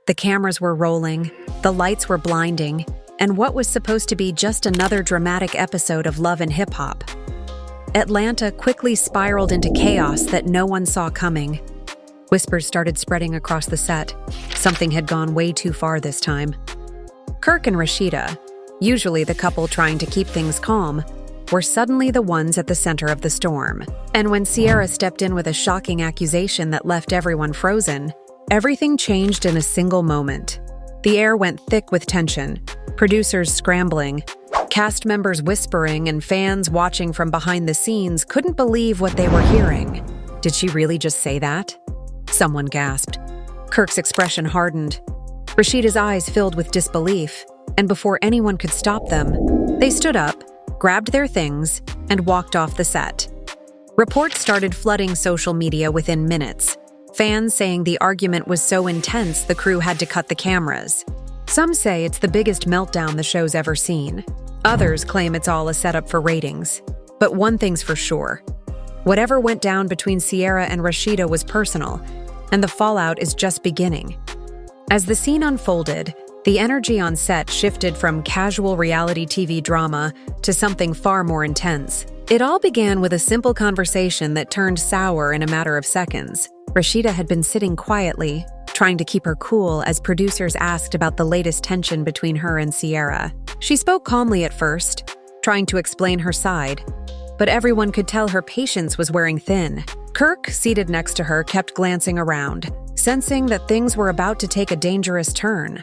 The cameras were rolling, the lights were blinding, and what was supposed to be just another dramatic episode of Love and Hip Hop. Atlanta quickly spiraled into chaos that no one saw coming. Whispers started spreading across the set. Something had gone way too far this time. Kirk and Rasheeda, usually the couple trying to keep things calm, were suddenly the ones at the center of the storm. And when Sierra stepped in with a shocking accusation that left everyone frozen, everything changed in a single moment. The air went thick with tension, producers scrambling, cast members whispering, and fans watching from behind the scenes couldn't believe what they were hearing. Did she really just say that? Someone gasped. Kirk's expression hardened. Rasheeda's eyes filled with disbelief, and before anyone could stop them, they stood up, grabbed their things, and walked off the set. Reports started flooding social media within minutes, fans saying the argument was so intense the crew had to cut the cameras. Some say it's the biggest meltdown the show's ever seen. Others claim it's all a setup for ratings. But one thing's for sure. Whatever went down between Sierra and Rasheeda was personal, and the fallout is just beginning. As the scene unfolded, the energy on set shifted from casual reality TV drama to something far more intense. It all began with a simple conversation that turned sour in a matter of seconds. Rasheeda had been sitting quietly, trying to keep her cool as producers asked about the latest tension between her and Sierra. She spoke calmly at first, trying to explain her side, but everyone could tell her patience was wearing thin. Kirk, seated next to her, kept glancing around, sensing that things were about to take a dangerous turn.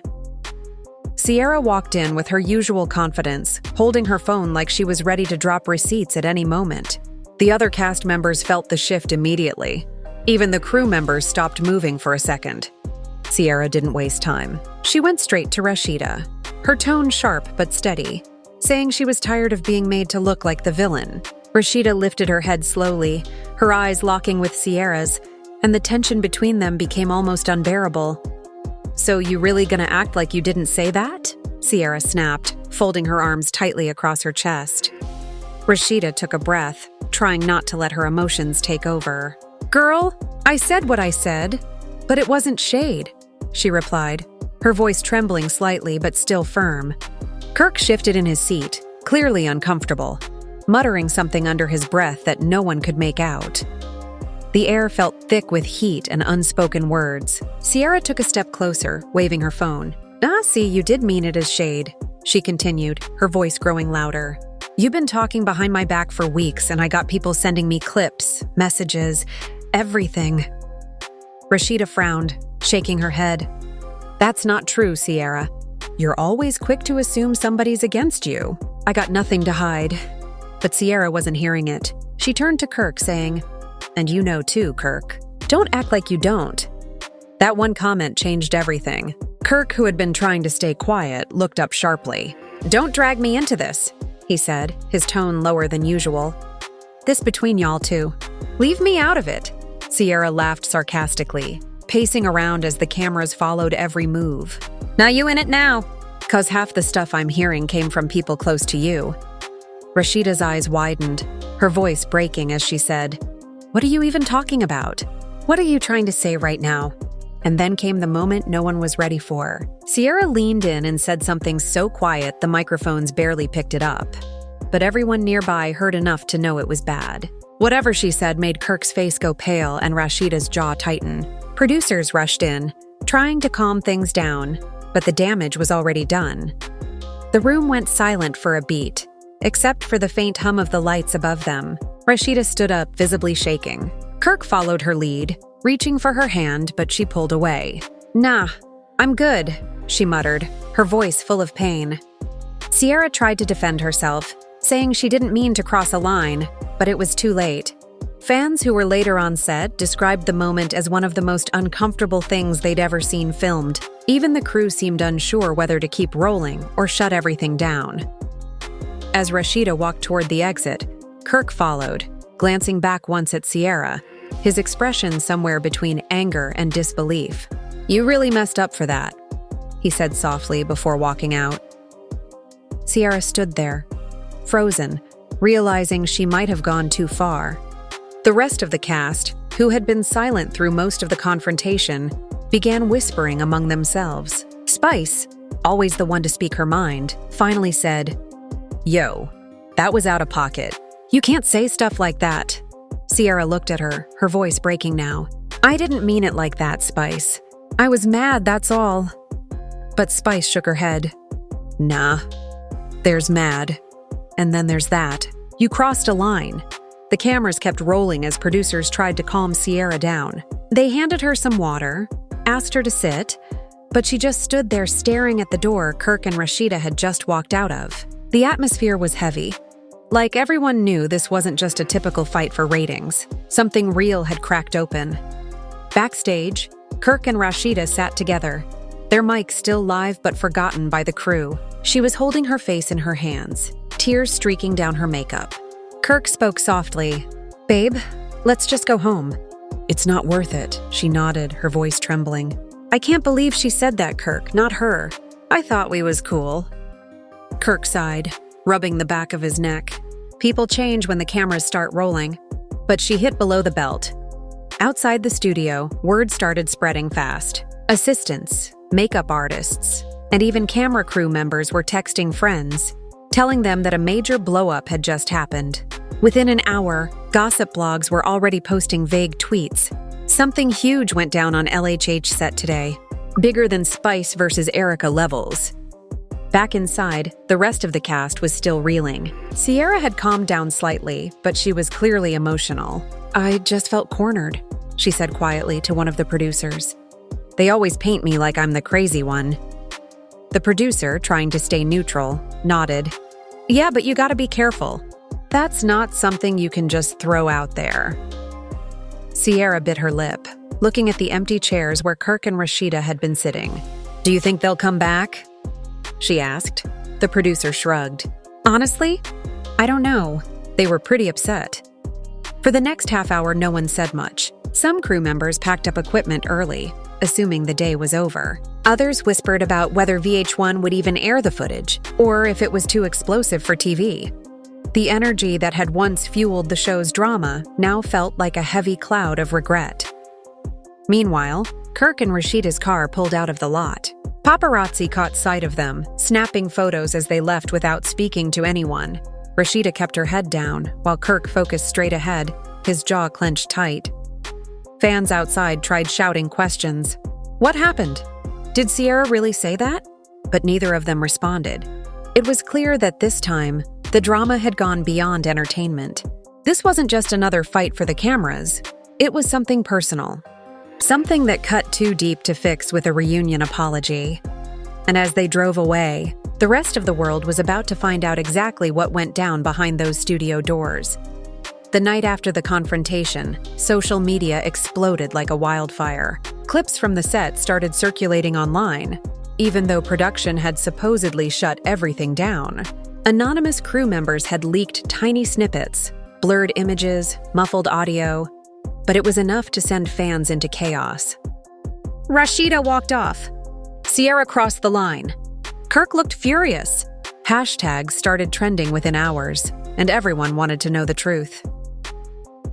Sierra walked in with her usual confidence, holding her phone like she was ready to drop receipts at any moment. The other cast members felt the shift immediately. Even the crew members stopped moving for a second. Sierra didn't waste time. She went straight to Rasheeda, her tone sharp but steady, saying she was tired of being made to look like the villain. Rasheeda lifted her head slowly, her eyes locking with Sierra's, and the tension between them became almost unbearable. "So you really gonna act like you didn't say that?" Sierra snapped, folding her arms tightly across her chest. Rasheeda took a breath, trying not to let her emotions take over. "Girl, I said what I said, but it wasn't shade," she replied, her voice trembling slightly but still firm. Kirk shifted in his seat, clearly uncomfortable, muttering something under his breath that no one could make out. The air felt thick with heat and unspoken words. Sierra took a step closer, waving her phone. "See, you did mean it as shade," she continued, her voice growing louder. "You've been talking behind my back for weeks, and I got people sending me clips, messages, everything." Rasheeda frowned, shaking her head. "That's not true, Sierra. You're always quick to assume somebody's against you. I got nothing to hide." But Sierra wasn't hearing it. She turned to Kirk, saying, "And you know too, Kirk. Don't act like you don't." That one comment changed everything. Kirk, who had been trying to stay quiet, looked up sharply. "Don't drag me into this," he said, his tone lower than usual. "This between y'all two. Leave me out of it." Sierra laughed sarcastically, pacing around as the cameras followed every move. "Now you in it now, 'cause half the stuff I'm hearing came from people close to you." Rasheeda's eyes widened, her voice breaking as she said, "What are you even talking about? What are you trying to say right now?" And then came the moment no one was ready for. Sierra leaned in and said something so quiet the microphones barely picked it up. But everyone nearby heard enough to know it was bad. Whatever she said made Kirk's face go pale and Rasheeda's jaw tighten. Producers rushed in, trying to calm things down, but the damage was already done. The room went silent for a beat, except for the faint hum of the lights above them. Rasheeda stood up, visibly shaking. Kirk followed her lead, reaching for her hand, but she pulled away. "Nah, I'm good," she muttered, her voice full of pain. Sierra tried to defend herself, saying she didn't mean to cross a line, but it was too late. Fans who were later on set described the moment as one of the most uncomfortable things they'd ever seen filmed. Even the crew seemed unsure whether to keep rolling or shut everything down. As Rasheeda walked toward the exit, Kirk followed, glancing back once at Sierra, his expression somewhere between anger and disbelief. "You really messed up for that," he said softly before walking out. Sierra stood there, frozen, realizing she might have gone too far. The rest of the cast, who had been silent through most of the confrontation, began whispering among themselves. Spice, always the one to speak her mind, finally said, "Yo, that was out of pocket. You can't say stuff like that." Sierra looked at her, her voice breaking now. "I didn't mean it like that, Spice. I was mad, that's all." But Spice shook her head. "Nah. There's mad. And then there's that. You crossed a line." The cameras kept rolling as producers tried to calm Sierra down. They handed her some water, asked her to sit, but she just stood there staring at the door Kirk and Rasheeda had just walked out of. The atmosphere was heavy. Like everyone knew this wasn't just a typical fight for ratings. Something real had cracked open. Backstage, Kirk and Rasheeda sat together, their mics still live but forgotten by the crew. She was holding her face in her hands, tears streaking down her makeup. Kirk spoke softly. "Babe, let's just go home." "It's not worth it," she nodded, her voice trembling. "I can't believe she said that, Kirk, not her. I thought we was cool." Kirk sighed, rubbing the back of his neck. People change when the cameras start rolling, but she hit below the belt. Outside the studio, word started spreading fast. Assistants, makeup artists, and even camera crew members were texting friends, telling them that a major blow-up had just happened. Within an hour, gossip blogs were already posting vague tweets. "Something huge went down on LHH set today. Bigger than Spice versus Erica levels." Back inside, the rest of the cast was still reeling. Sierra had calmed down slightly, but she was clearly emotional. "I just felt cornered," she said quietly to one of the producers. "They always paint me like I'm the crazy one." The producer, trying to stay neutral, nodded. "Yeah, but you gotta be careful. That's not something you can just throw out there." Sierra bit her lip, looking at the empty chairs where Kirk and Rasheeda had been sitting. "Do you think they'll come back?" she asked. The producer shrugged. "Honestly, I don't know. They were pretty upset." For the next half hour, no one said much. Some crew members packed up equipment early, assuming the day was over. Others whispered about whether VH1 would even air the footage, or if it was too explosive for TV. The energy that had once fueled the show's drama now felt like a heavy cloud of regret. Meanwhile, Kirk and Rasheeda's car pulled out of the lot. Paparazzi caught sight of them, snapping photos as they left without speaking to anyone. Rasheeda kept her head down, while Kirk focused straight ahead, his jaw clenched tight. Fans outside tried shouting questions. What happened? Did Sierra really say that? But neither of them responded. It was clear that this time, the drama had gone beyond entertainment. This wasn't just another fight for the cameras. It was something personal. Something that cut too deep to fix with a reunion apology. And as they drove away, the rest of the world was about to find out exactly what went down behind those studio doors. The night after the confrontation, social media exploded like a wildfire. Clips from the set started circulating online, even though production had supposedly shut everything down. Anonymous crew members had leaked tiny snippets, blurred images, muffled audio, but it was enough to send fans into chaos. Rasheeda walked off. Sierra crossed the line. Kirk looked furious. Hashtags started trending within hours, and everyone wanted to know the truth.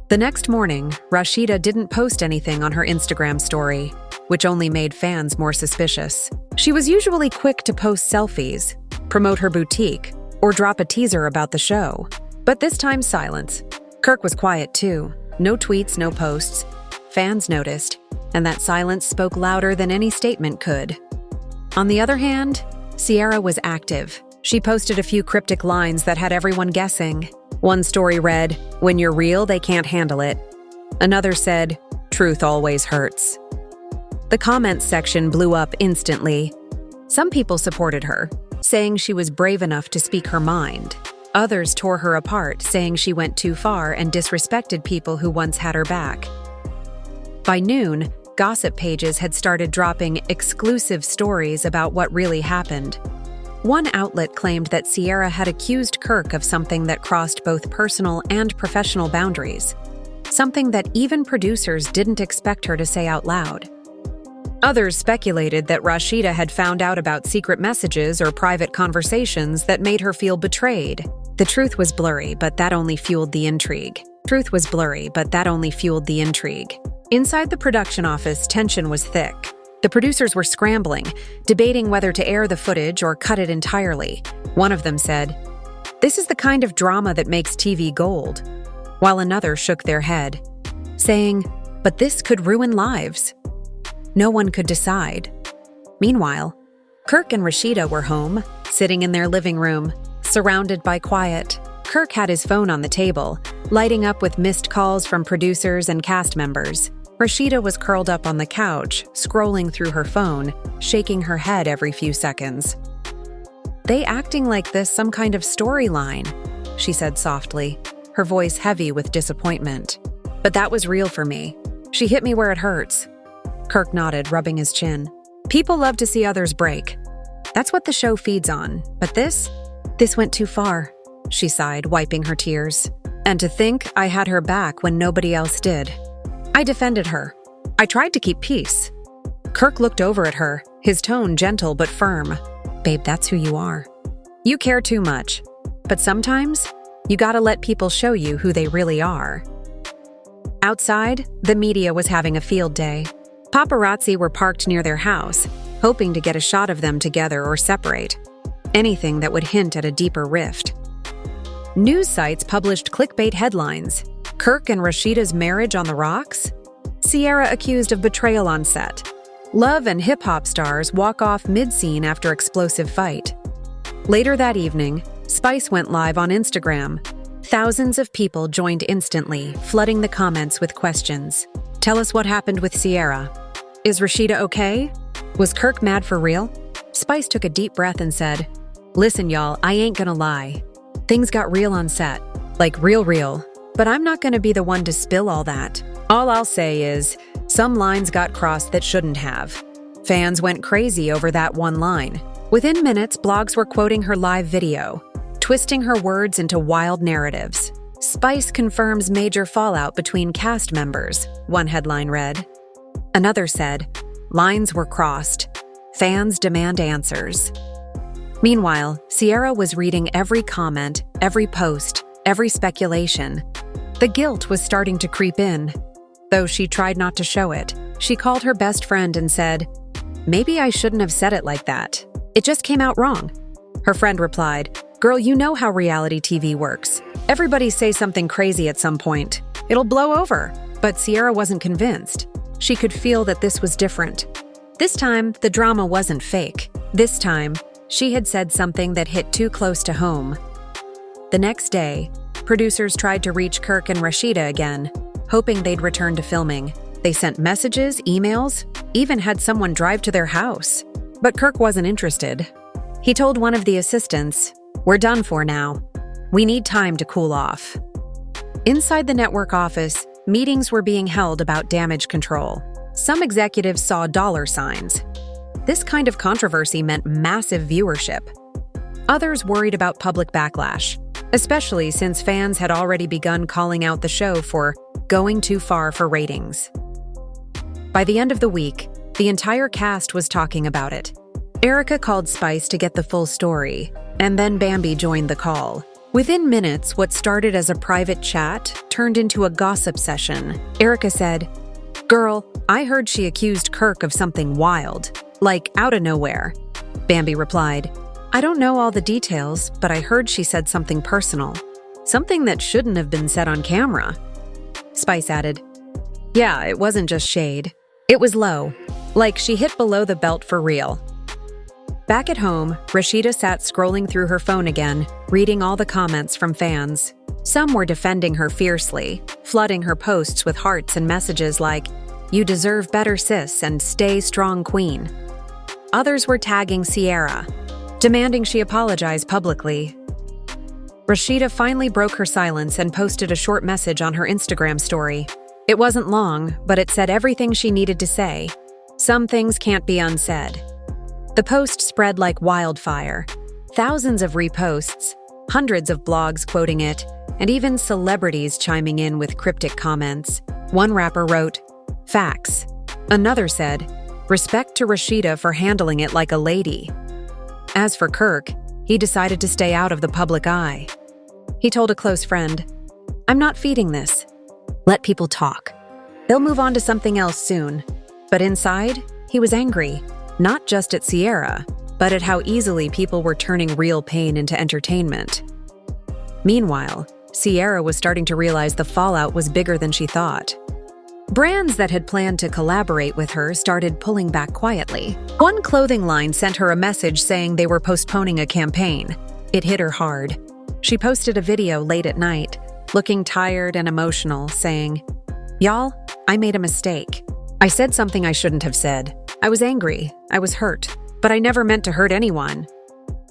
The next morning, Rasheeda didn't post anything on her Instagram story, which only made fans more suspicious. She was usually quick to post selfies, promote her boutique, or drop a teaser about the show. But this time, silence. Kirk was quiet too. No tweets, no posts. Fans noticed, and that silence spoke louder than any statement could. On the other hand, Sierra was active. She posted a few cryptic lines that had everyone guessing. One story read, "When you're real, they can't handle it." Another said, "Truth always hurts." The comments section blew up instantly. Some people supported her, saying she was brave enough to speak her mind. Others tore her apart, saying she went too far and disrespected people who once had her back. By noon, gossip pages had started dropping exclusive stories about what really happened. One outlet claimed that Sierra had accused Kirk of something that crossed both personal and professional boundaries, something that even producers didn't expect her to say out loud. Others speculated that Rasheeda had found out about secret messages or private conversations that made her feel betrayed. The truth was blurry, but that only fueled the intrigue. Inside the production office, tension was thick. The producers were scrambling, debating whether to air the footage or cut it entirely. One of them said, "This is the kind of drama that makes TV gold," while another shook their head, saying, "But this could ruin lives." No one could decide. Meanwhile, Kirk and Rasheeda were home, sitting in their living room, surrounded by quiet. Kirk had his phone on the table, lighting up with missed calls from producers and cast members. Rasheeda was curled up on the couch, scrolling through her phone, shaking her head every few seconds. "They acting like this some kind of storyline," she said softly, her voice heavy with disappointment. "But that was real for me. She hit me where it hurts." Kirk nodded, rubbing his chin. "People love to see others break. That's what the show feeds on. But this went too far," she sighed, wiping her tears. "And to think I had her back when nobody else did. I defended her. I tried to keep peace." Kirk looked over at her, his tone gentle but firm. "Babe, that's who you are. You care too much. But sometimes, you gotta let people show you who they really are." Outside, the media was having a field day. Paparazzi were parked near their house, hoping to get a shot of them together or separate. Anything that would hint at a deeper rift. News sites published clickbait headlines. Kirk and Rasheeda's marriage on the rocks? Sierra accused of betrayal on set. Love and hip-hop stars walk off mid-scene after explosive fight. Later that evening, Spice went live on Instagram. Thousands of people joined instantly, flooding the comments with questions. "Tell us what happened with Sierra. Is Rasheeda okay? Was Kirk mad for real?" Spice took a deep breath and said, "Listen, y'all, I ain't gonna lie. Things got real on set. Like real. But I'm not gonna be the one to spill all that. All I'll say is, some lines got crossed that shouldn't have. Fans went crazy over that one line. Within minutes, blogs were quoting her live video, twisting her words into wild narratives. Spice confirms major fallout between cast members," one headline read. Another said, "Lines were crossed. Fans demand answers." Meanwhile, Sierra was reading every comment, every post, every speculation. The guilt was starting to creep in. Though she tried not to show it, she called her best friend and said, "Maybe I shouldn't have said it like that. It just came out wrong." Her friend replied, "Girl, you know how reality TV works. Everybody say something crazy at some point. It'll blow over." But Sierra wasn't convinced. She could feel that this was different. This time, the drama wasn't fake. This time, she had said something that hit too close to home. The next day, producers tried to reach Kirk and Rasheeda again, hoping they'd return to filming. They sent messages, emails, even had someone drive to their house. But Kirk wasn't interested. He told one of the assistants, "We're done for now. We need time to cool off." Inside the network office, meetings were being held about damage control. Some executives saw dollar signs. This kind of controversy meant massive viewership. Others worried about public backlash, especially since fans had already begun calling out the show for going too far for ratings. By the end of the week, the entire cast was talking about it. Erica called Spice to get the full story, and then Bambi joined the call. Within minutes, what started as a private chat turned into a gossip session. Erica said, "Girl, I heard she accused Kirk of something wild, like out of nowhere." Bambi replied, "I don't know all the details, but I heard she said something personal. Something that shouldn't have been said on camera." Spice added, "Yeah, it wasn't just shade. It was low. Like she hit below the belt for real." Back at home, Rasheeda sat scrolling through her phone again, reading all the comments from fans. Some were defending her fiercely, flooding her posts with hearts and messages like, "You deserve better, sis, and stay strong, queen." Others were tagging Sierra, demanding she apologize publicly. Rasheeda finally broke her silence and posted a short message on her Instagram story. It wasn't long, but it said everything she needed to say. Some things can't be unsaid. The post spread like wildfire. Thousands of reposts, hundreds of blogs quoting it, and even celebrities chiming in with cryptic comments. One rapper wrote, "Facts." Another said, "Respect to Rasheeda for handling it like a lady." As for Kirk, he decided to stay out of the public eye. He told a close friend, "I'm not feeding this. Let people talk. They'll move on to something else soon." But inside, He was angry, not just at Sierra, but at how easily people were turning real pain into entertainment. Meanwhile, Sierra was starting to realize the fallout was bigger than she thought. Brands that had planned to collaborate with her started pulling back quietly. One clothing line sent her a message saying they were postponing a campaign. It hit her hard. She posted a video late at night, looking tired and emotional, saying, "Y'all, I made a mistake. I said something I shouldn't have said. I was angry, I was hurt, but I never meant to hurt anyone."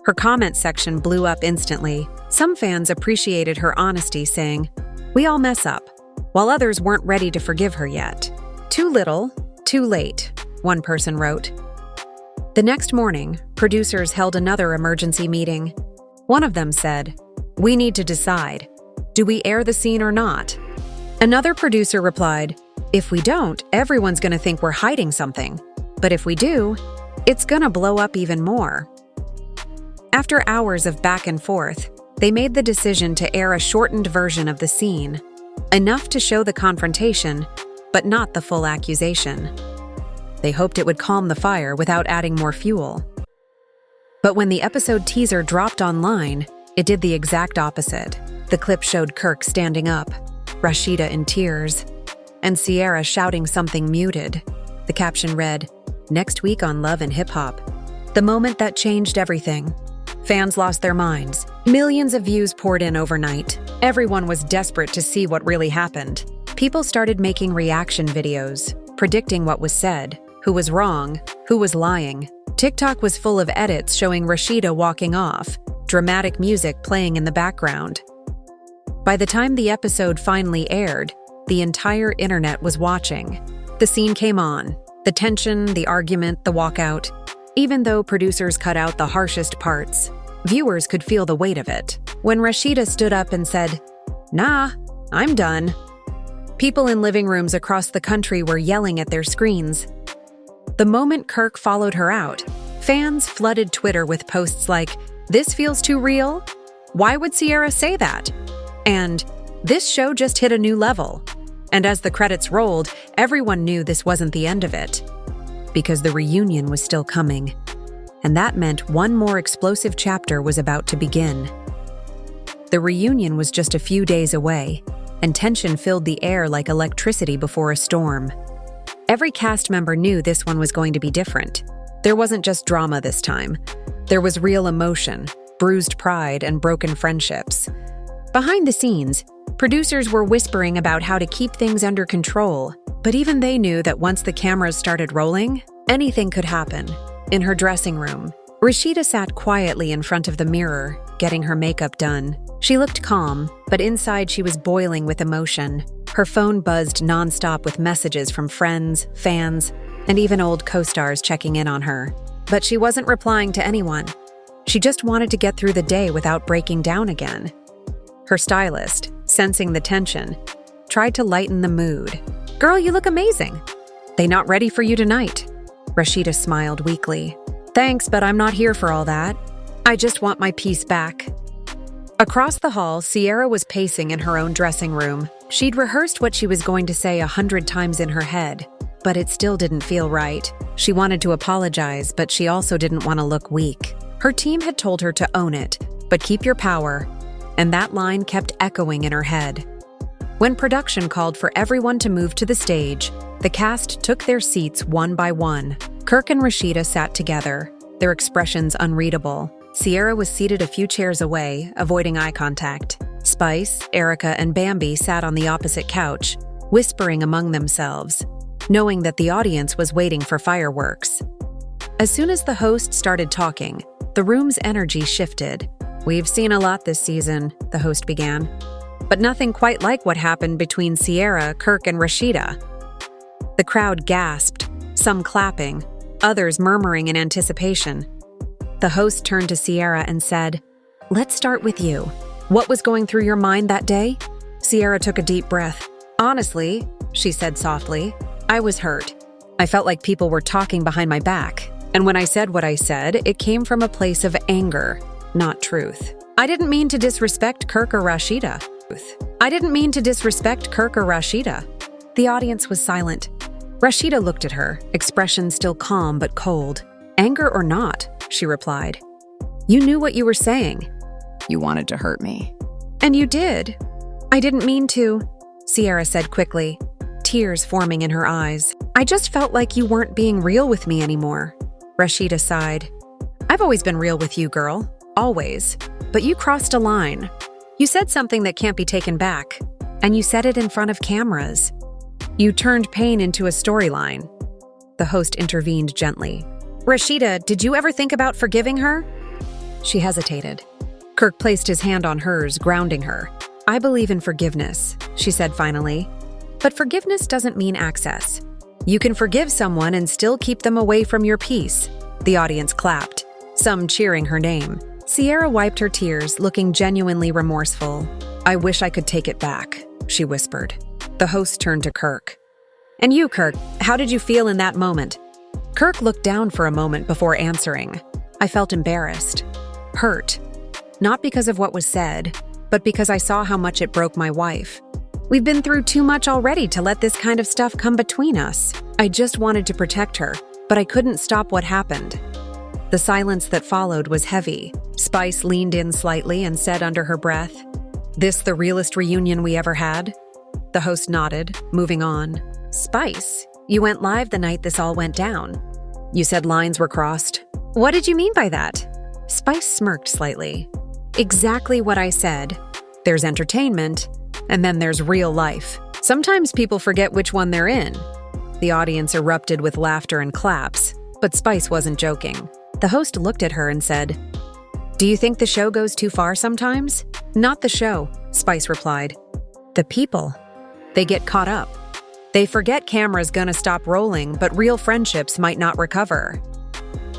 Her comment section blew up instantly. Some fans appreciated her honesty, saying, "We all mess up," while others weren't ready to forgive her yet. "Too little, too late," one person wrote. The next morning, producers held another emergency meeting. One of them said, "We need to decide. Do we air the scene or not?" Another producer replied, "If we don't, everyone's going to think we're hiding something. But if we do, it's going to blow up even more." After hours of back and forth, they made the decision to air a shortened version of the scene, enough to show the confrontation, but not the full accusation. They hoped it would calm the fire without adding more fuel. But when the episode teaser dropped online, it did the exact opposite. The clip showed Kirk standing up, Rasheeda in tears, and Sierra shouting something muted. The caption read, "Next week on Love and Hip Hop." The moment that changed everything. Fans lost their minds. Millions of views poured in overnight. Everyone was desperate to see what really happened. People started making reaction videos, predicting what was said, who was wrong, who was lying. TikTok was full of edits showing Rasheeda walking off, dramatic music playing in the background. By the time the episode finally aired, the entire internet was watching. The scene came on. The tension, the argument, the walkout. Even though producers cut out the harshest parts, viewers could feel the weight of it. When Rasheeda stood up and said, "Nah, I'm done," people in living rooms across the country were yelling at their screens. The moment Kirk followed her out, fans flooded Twitter with posts like, "This feels too real? Why would Sierra say that?" And "This show just hit a new level." And as the credits rolled, everyone knew this wasn't the end of it, because the reunion was still coming. And that meant one more explosive chapter was about to begin. The reunion was just a few days away, and tension filled the air like electricity before a storm. Every cast member knew this one was going to be different. There wasn't just drama this time. There was real emotion, bruised pride, and broken friendships. Behind the scenes, producers were whispering about how to keep things under control, but even they knew that once the cameras started rolling, anything could happen. In her dressing room, Rasheeda sat quietly in front of the mirror, getting her makeup done. She looked calm, but inside she was boiling with emotion. Her phone buzzed nonstop with messages from friends, fans, and even old co-stars checking in on her. But she wasn't replying to anyone. She just wanted to get through the day without breaking down again. Her stylist, sensing the tension, tried to lighten the mood. "Girl, you look amazing. They not ready for you tonight?" Rasheeda smiled weakly. "Thanks, but I'm not here for all that. I just want my peace back." Across the hall, Sierra was pacing in her own dressing room. She'd rehearsed what she was going to say 100 times in her head, but it still didn't feel right. She wanted to apologize, but she also didn't want to look weak. Her team had told her to own it, but keep your power, and that line kept echoing in her head. When production called for everyone to move to the stage, the cast took their seats one by one. Kirk and Rasheeda sat together, their expressions unreadable. Sierra was seated a few chairs away, avoiding eye contact. Spice, Erica, and Bambi sat on the opposite couch, whispering among themselves, knowing that the audience was waiting for fireworks. As soon as the host started talking, the room's energy shifted. "We've seen a lot this season," the host began, "but nothing quite like what happened between Sierra, Kirk, and Rasheeda." The crowd gasped, some clapping, others murmuring in anticipation. The host turned to Sierra and said, "Let's start with you. What was going through your mind that day?" Sierra took a deep breath. "Honestly," she said softly, "I was hurt. I felt like people were talking behind my back. And when I said what I said, it came from a place of anger, not truth. I didn't mean to disrespect Kirk or Rasheeda. I didn't mean to disrespect Kirk or Rasheeda." The audience was silent. Rasheeda looked at her, expression still calm but cold. "Anger or not," she replied. "You knew what you were saying." "You wanted to hurt me." "And you did." "I didn't mean to," Sierra said quickly, tears forming in her eyes. "I just felt like you weren't being real with me anymore." Rasheeda sighed. "I've always been real with you, girl. Always. But you crossed a line. You said something that can't be taken back. And you said it in front of cameras. You turned pain into a storyline." The host intervened gently. "Rasheeda, did you ever think about forgiving her?" She hesitated. Kirk placed his hand on hers, grounding her. "I believe in forgiveness," she said finally. "But forgiveness doesn't mean access. You can forgive someone and still keep them away from your peace." The audience clapped, some cheering her name. Sierra wiped her tears, looking genuinely remorseful. "I wish I could take it back," she whispered. The host turned to Kirk. "And you, Kirk, how did you feel in that moment?" Kirk looked down for a moment before answering. "I felt embarrassed. Hurt. Not because of what was said, but because I saw how much it broke my wife. We've been through too much already to let this kind of stuff come between us. I just wanted to protect her, but I couldn't stop what happened." The silence that followed was heavy. Spice leaned in slightly and said under her breath, "This the realest reunion we ever had?" The host nodded, moving on. "Spice, you went live the night this all went down. You said lines were crossed. What did you mean by that?" Spice smirked slightly. "Exactly what I said. There's entertainment, and then there's real life. Sometimes people forget which one they're in." The audience erupted with laughter and claps, but Spice wasn't joking. The host looked at her and said, "Do you think the show goes too far sometimes?" "Not the show," Spice replied. "The people. They get caught up. They forget camera's gonna stop rolling, but real friendships might not recover."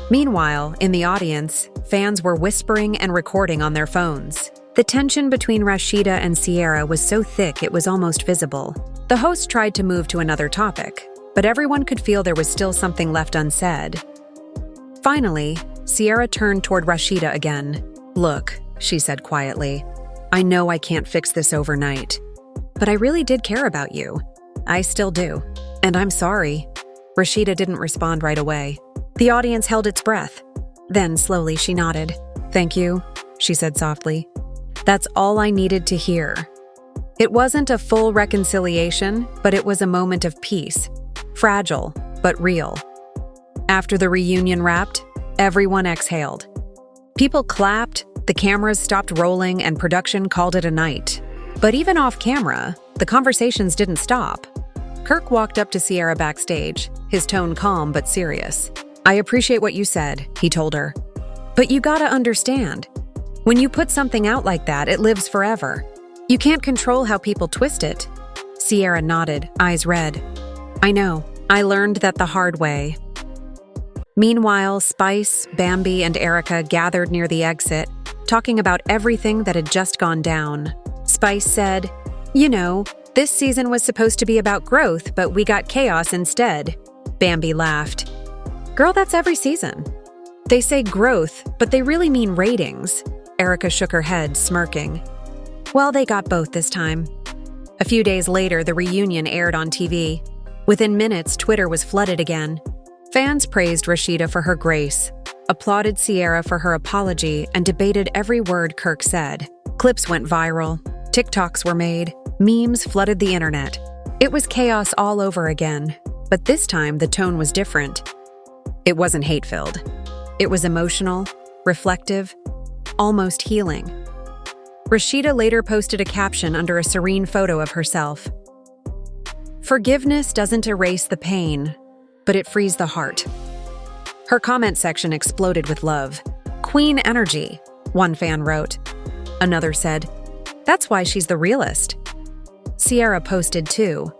Meanwhile, in the audience, fans were whispering and recording on their phones. The tension between Rasheeda and Sierra was so thick it was almost visible. The host tried to move to another topic, but everyone could feel there was still something left unsaid. Finally, Sierra turned toward Rasheeda again. "Look," she said quietly, "I know I can't fix this overnight, but I really did care about you. I still do. And I'm sorry." Rasheeda didn't respond right away. The audience held its breath. Then slowly she nodded. "Thank you," she said softly. "That's all I needed to hear." It wasn't a full reconciliation, but it was a moment of peace. Fragile, but real. After the reunion wrapped, everyone exhaled. People clapped, the cameras stopped rolling, and production called it a night. But even off camera, the conversations didn't stop. Kirk walked up to Sierra backstage, his tone calm but serious. "I appreciate what you said," he told her. "But you gotta understand, when you put something out like that, it lives forever. You can't control how people twist it." Sierra nodded, eyes red. "I know. I learned that the hard way." Meanwhile, Spice, Bambi, and Erica gathered near the exit, talking about everything that had just gone down. Spice said, "You know, this season was supposed to be about growth, but we got chaos instead." Bambi laughed. "Girl, that's every season. They say growth, but they really mean ratings." Erica shook her head, smirking. "Well, they got both this time." A few days later, the reunion aired on TV. Within minutes, Twitter was flooded again. Fans praised Rasheeda for her grace, applauded Sierra for her apology, and debated every word Kirk said. Clips went viral, TikToks were made, memes flooded the internet. It was chaos all over again, but this time the tone was different. It wasn't hate-filled. It was emotional, reflective, almost healing. Rasheeda later posted a caption under a serene photo of herself. "Forgiveness doesn't erase the pain, but it frees the heart." Her comment section exploded with love. "Queen energy," one fan wrote. Another said, "That's why she's the realest." Sierra posted too.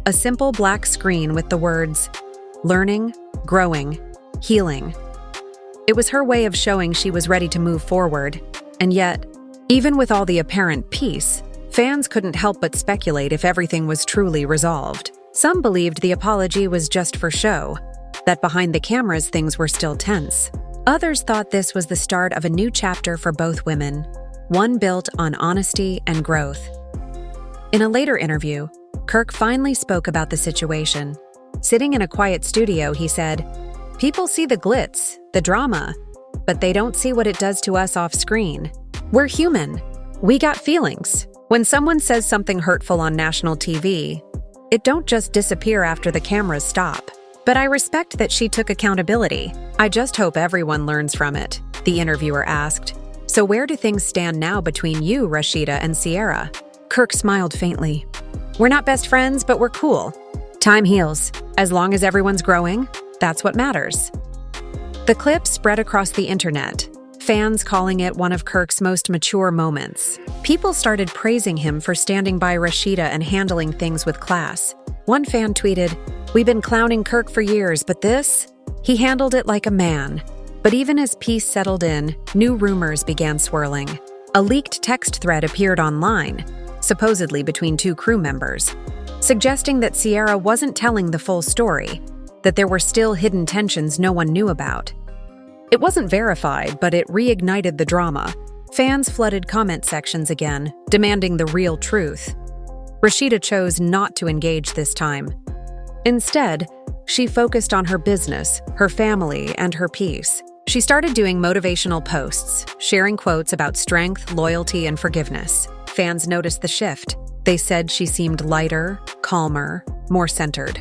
A simple black screen with the words, "Learning, growing, healing." It was her way of showing she was ready to move forward. And yet, even with all the apparent peace, fans couldn't help but speculate if everything was truly resolved. Some believed the apology was just for show, that behind the cameras things were still tense. Others thought this was the start of a new chapter for both women, one built on honesty and growth. In a later interview, Kirk finally spoke about the situation. Sitting in a quiet studio, he said, "People see the glitz, the drama, but they don't see what it does to us off screen. We're human. We got feelings. When someone says something hurtful on national TV, it don't just disappear after the cameras stop. But I respect that she took accountability. I just hope everyone learns from it," the interviewer asked. "So where do things stand now between you, Rasheeda, and Sierra?" Kirk smiled faintly. "We're not best friends, but we're cool. Time heals. As long as everyone's growing, that's what matters." The clip spread across the internet, fans calling it one of Kirk's most mature moments. People started praising him for standing by Rasheeda and handling things with class. One fan tweeted, "We've been clowning Kirk for years, but this? He handled it like a man." But even as peace settled in, new rumors began swirling. A leaked text thread appeared online, supposedly between two crew members, suggesting that Sierra wasn't telling the full story, that there were still hidden tensions no one knew about. It wasn't verified, but it reignited the drama. Fans flooded comment sections again, demanding the real truth. Rasheeda chose not to engage this time. Instead, she focused on her business, her family, and her peace. She started doing motivational posts, sharing quotes about strength, loyalty, and forgiveness. Fans noticed the shift. They said she seemed lighter, calmer, more centered.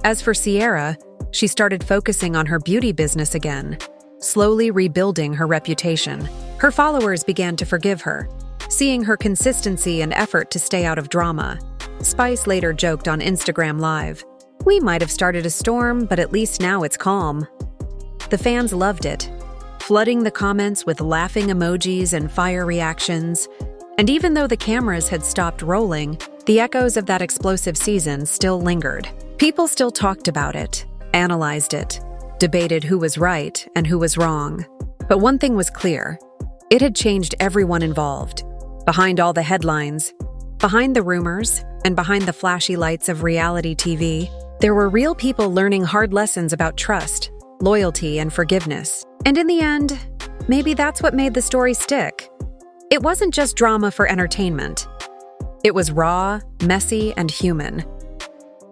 As for Sierra, she started focusing on her beauty business again, slowly rebuilding her reputation. Her followers began to forgive her, seeing her consistency and effort to stay out of drama. Spice later joked on Instagram Live, "We might have started a storm, but at least now it's calm." The fans loved it, flooding the comments with laughing emojis and fire reactions. And even though the cameras had stopped rolling, the echoes of that explosive season still lingered. People still talked about it, analyzed it, debated who was right and who was wrong. But one thing was clear. It had changed everyone involved. Behind all the headlines, behind the rumors, and behind the flashy lights of reality TV, there were real people learning hard lessons about trust, loyalty, and forgiveness. And in the end, maybe that's what made the story stick. It wasn't just drama for entertainment. It was raw, messy, and human.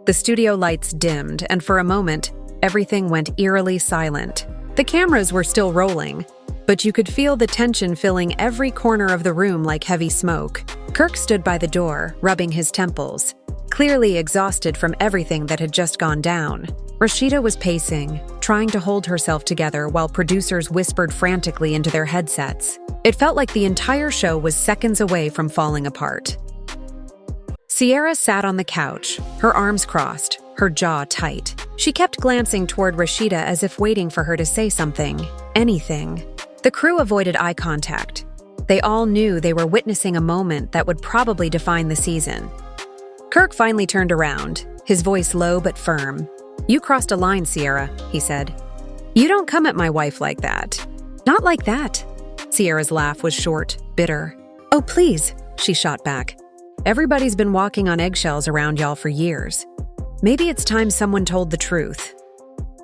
The studio lights dimmed, and for a moment, everything went eerily silent. The cameras were still rolling, but you could feel the tension filling every corner of the room like heavy smoke. Kirk stood by the door, rubbing his temples, clearly exhausted from everything that had just gone down. Rasheeda was pacing, trying to hold herself together while producers whispered frantically into their headsets. It felt like the entire show was seconds away from falling apart. Sierra sat on the couch, her arms crossed, her jaw tight. She kept glancing toward Rasheeda as if waiting for her to say something, anything. The crew avoided eye contact. They all knew they were witnessing a moment that would probably define the season. Kirk finally turned around, his voice low but firm. "You crossed a line, Sierra," he said. "You don't come at my wife like that." "Not like that." Sierra's laugh was short, bitter. "Oh, please," she shot back. "Everybody's been walking on eggshells around y'all for years. Maybe it's time someone told the truth."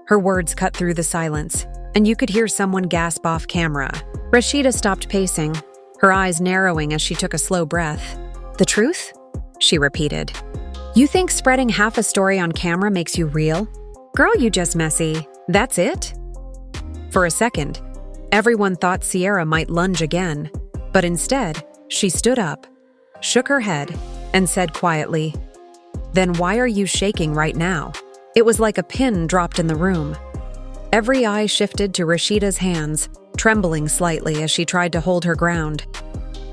Her words cut through the silence, and you could hear someone gasp off camera. Rasheeda stopped pacing, her eyes narrowing as she took a slow breath. "The truth?" she repeated. "You think spreading half a story on camera makes you real? Girl, you just messy. That's it?" For a second, everyone thought Sierra might lunge again, but instead, she stood up, shook her head, and said quietly, "Then why are you shaking right now?" It was like a pin dropped in the room. Every eye shifted to Rasheeda's hands, trembling slightly as she tried to hold her ground.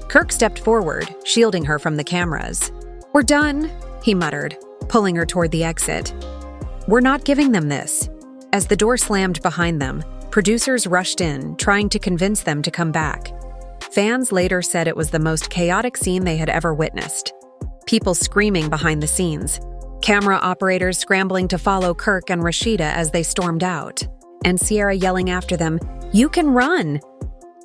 Kirk stepped forward, shielding her from the cameras. "We're done," he muttered, pulling her toward the exit. "We're not giving them this." As the door slammed behind them, producers rushed in, trying to convince them to come back. Fans later said it was the most chaotic scene they had ever witnessed. People screaming behind the scenes, camera operators scrambling to follow Kirk and Rasheeda as they stormed out, and Sierra yelling after them, "You can run!"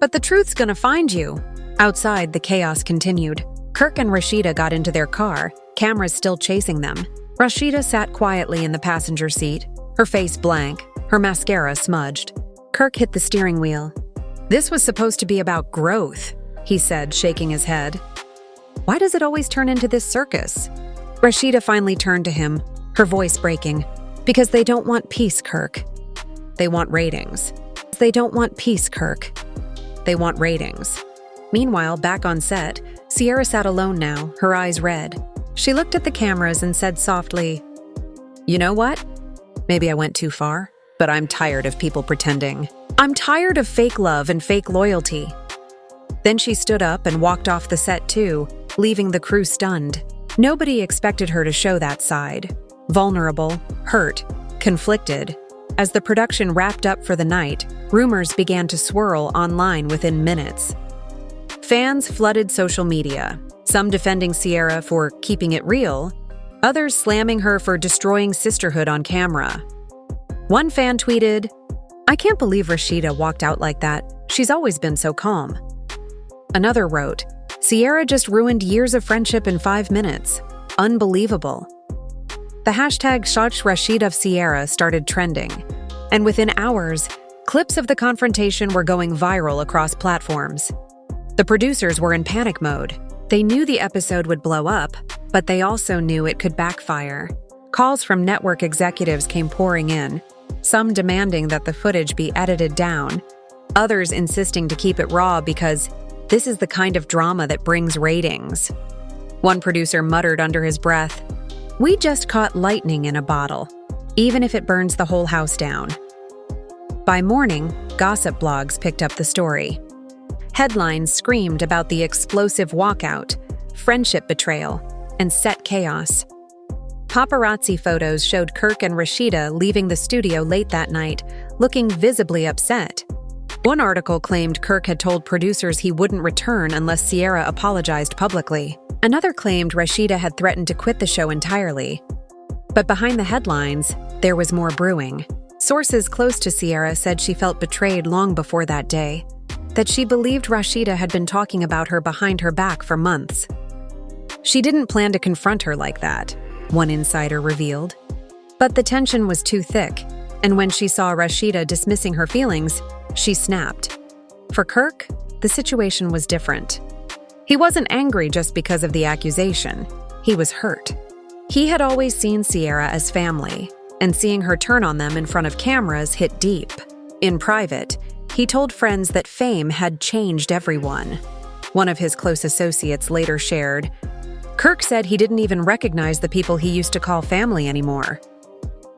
"But the truth's gonna find you." Outside, the chaos continued. Kirk and Rasheeda got into their car, cameras still chasing them. Rasheeda sat quietly in the passenger seat, her face blank, her mascara smudged. Kirk hit the steering wheel. "This was supposed to be about growth," he said, shaking his head. "Why does it always turn into this circus?" Rasheeda finally turned to him, her voice breaking. Because they don't want peace, Kirk. They want ratings. They don't want peace, Kirk. They want ratings. Meanwhile, back on set, Sierra sat alone now, her eyes red. She looked at the cameras and said softly, "You know what? Maybe I went too far, but I'm tired of people pretending. I'm tired of fake love and fake loyalty." Then she stood up and walked off the set too, leaving the crew stunned. Nobody expected her to show that side. Vulnerable, hurt, conflicted. As the production wrapped up for the night, rumors began to swirl online within minutes. Fans flooded social media, some defending Sierra for keeping it real, others slamming her for destroying sisterhood on camera. One fan tweeted, "I can't believe Rasheeda walked out like that. She's always been so calm." Another wrote, "Sierra just ruined years of friendship in 5 minutes. Unbelievable." The hashtag #ShotRasheedaSierra started trending, and within hours, clips of the confrontation were going viral across platforms. The producers were in panic mode. They knew the episode would blow up, but they also knew it could backfire. Calls from network executives came pouring in, some demanding that the footage be edited down, others insisting to keep it raw because this is the kind of drama that brings ratings. One producer muttered under his breath, "We just caught lightning in a bottle, even if it burns the whole house down." By morning, gossip blogs picked up the story. Headlines screamed about the explosive walkout, friendship betrayal, and set chaos. Paparazzi photos showed Kirk and Rasheeda leaving the studio late that night, looking visibly upset. One article claimed Kirk had told producers he wouldn't return unless Sierra apologized publicly. Another claimed Rasheeda had threatened to quit the show entirely. But behind the headlines, there was more brewing. Sources close to Sierra said she felt betrayed long before that day, that she believed Rasheeda had been talking about her behind her back for months. She didn't plan to confront her like that, one insider revealed. But the tension was too thick, and when she saw Rasheeda dismissing her feelings, she snapped. For Kirk, the situation was different. He wasn't angry just because of the accusation. He was hurt. He had always seen Sierra as family, and seeing her turn on them in front of cameras hit deep. In private, he told friends that fame had changed everyone. One of his close associates later shared, "Kirk said he didn't even recognize the people he used to call family anymore."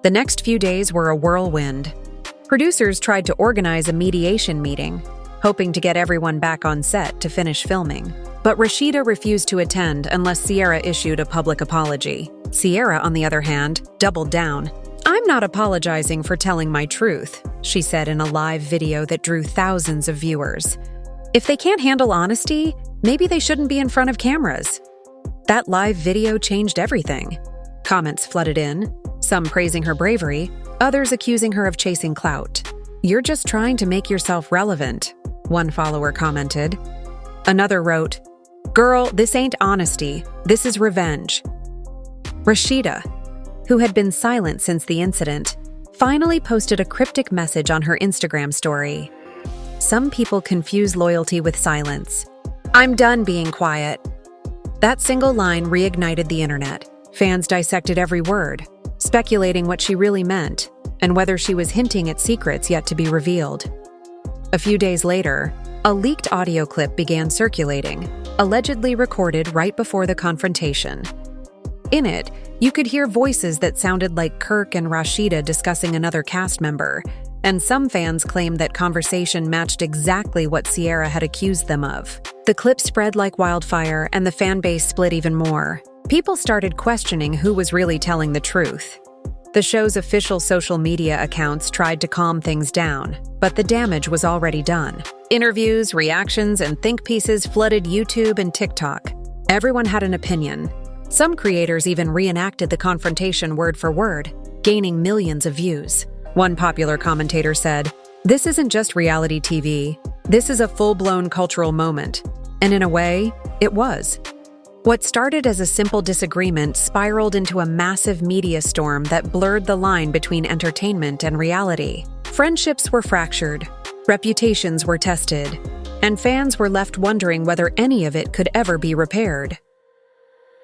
The next few days were a whirlwind. Producers tried to organize a mediation meeting, hoping to get everyone back on set to finish filming. But Rasheeda refused to attend unless Sierra issued a public apology. Sierra, on the other hand, doubled down. "I'm not apologizing for telling my truth," she said in a live video that drew thousands of viewers. "If they can't handle honesty, maybe they shouldn't be in front of cameras." That live video changed everything. Comments flooded in, some praising her bravery, others accusing her of chasing clout. "You're just trying to make yourself relevant," one follower commented. Another wrote, "Girl, this ain't honesty. This is revenge." Rasheeda, who had been silent since the incident, finally posted a cryptic message on her Instagram story. "Some people confuse loyalty with silence. I'm done being quiet." That single line reignited the internet. Fans dissected every word, speculating what she really meant and whether she was hinting at secrets yet to be revealed. A few days later, a leaked audio clip began circulating, allegedly recorded right before the confrontation. In it, you could hear voices that sounded like Kirk and Rasheeda discussing another cast member, and some fans claimed that conversation matched exactly what Sierra had accused them of. The clip spread like wildfire, and the fan base split even more. People started questioning who was really telling the truth. The show's official social media accounts tried to calm things down, but the damage was already done. Interviews, reactions, and think pieces flooded YouTube and TikTok. Everyone had an opinion. Some creators even reenacted the confrontation word for word, gaining millions of views. One popular commentator said, "This isn't just reality TV. This is a full-blown cultural moment." And in a way, it was. What started as a simple disagreement spiraled into a massive media storm that blurred the line between entertainment and reality. Friendships were fractured, reputations were tested, and fans were left wondering whether any of it could ever be repaired.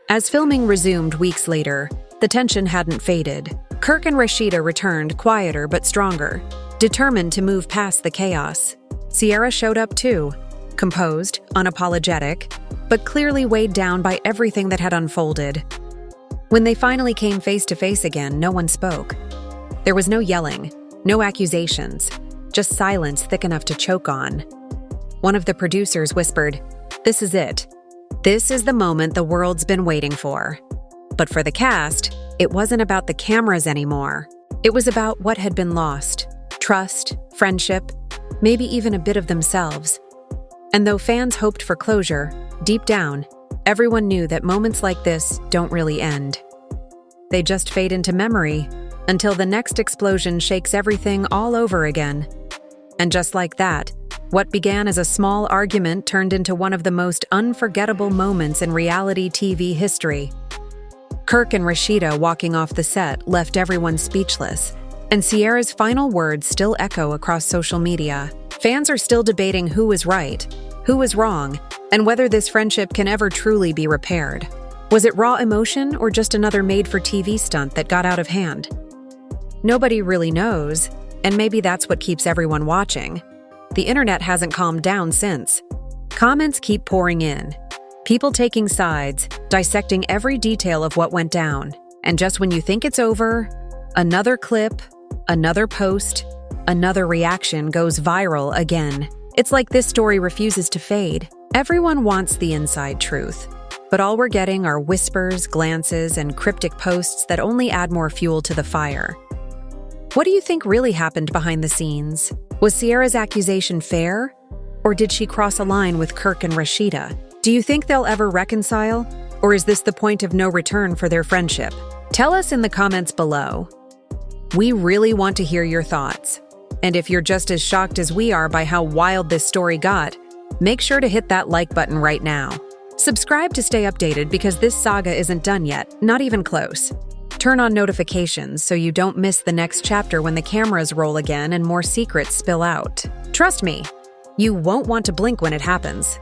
As filming resumed weeks later, the tension hadn't faded. Kirk and Rasheeda returned, quieter but stronger, determined to move past the chaos. Sierra showed up too, composed, unapologetic, but clearly weighed down by everything that had unfolded. When they finally came face to face again, no one spoke. There was no yelling, no accusations, just silence thick enough to choke on. One of the producers whispered, "This is it. This is the moment the world's been waiting for." But for the cast, it wasn't about the cameras anymore. It was about what had been lost: trust, friendship, maybe even a bit of themselves. And though fans hoped for closure, deep down, everyone knew that moments like this don't really end. They just fade into memory until the next explosion shakes everything all over again. And just like that, what began as a small argument turned into one of the most unforgettable moments in reality TV history. Kirk and Rasheeda walking off the set left everyone speechless, and Sierra's final words still echo across social media. Fans are still debating who was right, who was wrong, and whether this friendship can ever truly be repaired. Was it raw emotion or just another made-for-TV stunt that got out of hand? Nobody really knows, and maybe that's what keeps everyone watching. The internet hasn't calmed down since. Comments keep pouring in. People taking sides, dissecting every detail of what went down. And just when you think it's over, another clip, another post, another reaction goes viral again. It's like this story refuses to fade. Everyone wants the inside truth, but all we're getting are whispers, glances, and cryptic posts that only add more fuel to the fire. What do you think really happened behind the scenes? Was Sierra's accusation fair? Or did she cross a line with Kirk and Rasheeda? Do you think they'll ever reconcile? Or is this the point of no return for their friendship? Tell us in the comments below. We really want to hear your thoughts. And if you're just as shocked as we are by how wild this story got, make sure to hit that like button right now. Subscribe to stay updated because this saga isn't done yet, not even close. Turn on notifications so you don't miss the next chapter when the cameras roll again and more secrets spill out. Trust me, you won't want to blink when it happens.